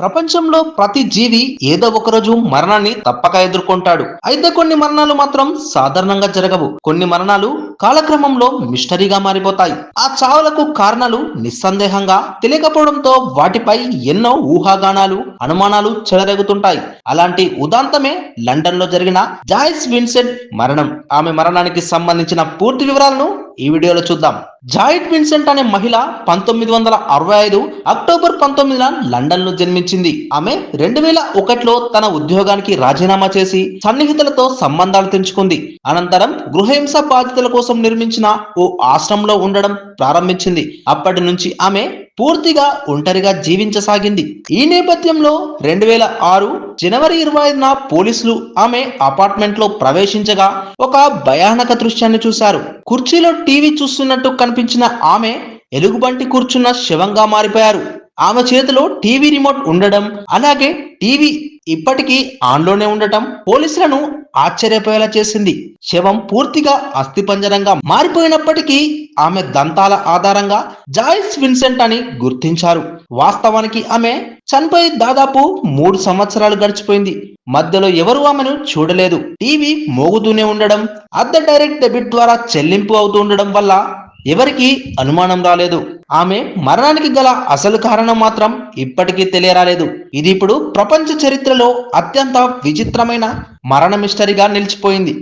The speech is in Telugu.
ప్రపంచంలో ప్రతి జీవి ఏదో ఒక రోజు మరణాన్ని తప్పక ఎదుర్కొంటాడు. అయితే కొన్ని మరణాలు మాత్రం సాధారణంగా జరగవు. కొన్ని మరణాలు కాలక్రమంలో మిస్టరీగా మారిపోతాయి. ఆ చావులకు కారణాలు నిస్సందేహంగా తెలియకపోవడంతో వాటిపై ఎన్నో ఊహాగానాలు, అనుమానాలు చెలరేగుతుంటాయి. అలాంటి ఉదాంతమే లండన్ లో జరిగిన జాయిస్ విన్సెంట్ మరణం. ఆమె మరణానికి సంబంధించిన పూర్తి వివరాలను ఈ వీడియోలో చూద్దాం. జాయిట్ విన్సెంట్ అనే మహిళ 1965 అక్టోబర్ 19న లండన్ లో జన్మించింది. ఆమె 2001లో తన ఉద్యోగానికి రాజీనామా చేసి సన్నిహితులతో సంబంధాలు తెంచుకుంది. అనంతరం గృహహింస బాధితుల కోసం నిర్మించిన ఓ ఆశ్రమంలో ఉండడం ప్రారంభించింది. అప్పటి నుంచి ఆమె పూర్తిగా ఒంటరిగా జీవించసాగింది. ఈ నేపథ్యంలో 2006 జనవరి 25న పోలీసులు ఆమె అపార్ట్మెంట్ లో ప్రవేశించగా ఒక భయానక దృశ్యాన్ని చూశారు. కుర్చీలో టీవీ చూస్తున్నట్టు కనిపించిన ఆమె ఎలుగుబంటి కూర్చున్న శవంగా మారిపోయారు. ఆమె చేతిలో టీవీ రిమోట్ ఉండడం, అలాగే టీవీ ఇప్పటికీ ఆన్లోనే ఉండటం పోలీసులను ఆశ్చర్యపోయేలా చేసింది. శవం పూర్తిగా అస్థిపంజరంగా మారిపోయినప్పటికీ ఆమె దంతాల ఆధారంగా జాయిస్ విన్సెంట్ అని గుర్తించారు. వాస్తవానికి ఆమె చనిపోయి దాదాపు 3 సంవత్సరాలు గడిచిపోయింది. మధ్యలో ఎవరు ఆమెను చూడలేదు. టీవీ మోగుతూనే ఉండడం, అద్దె డైరెక్ట్ డెబిట్ ద్వారా చెల్లింపు అవుతూ ఉండడం వల్ల ఎవరికీ అనుమానం రాలేదు. ఆమె మరణానికి గల అసలు కారణం మాత్రం ఇప్పటికీ తెలియరాలేదు. ఇది ఇప్పుడు ప్రపంచ చరిత్రలో అత్యంత విచిత్రమైన మరణ మిస్టరీగా నిలిచిపోయింది.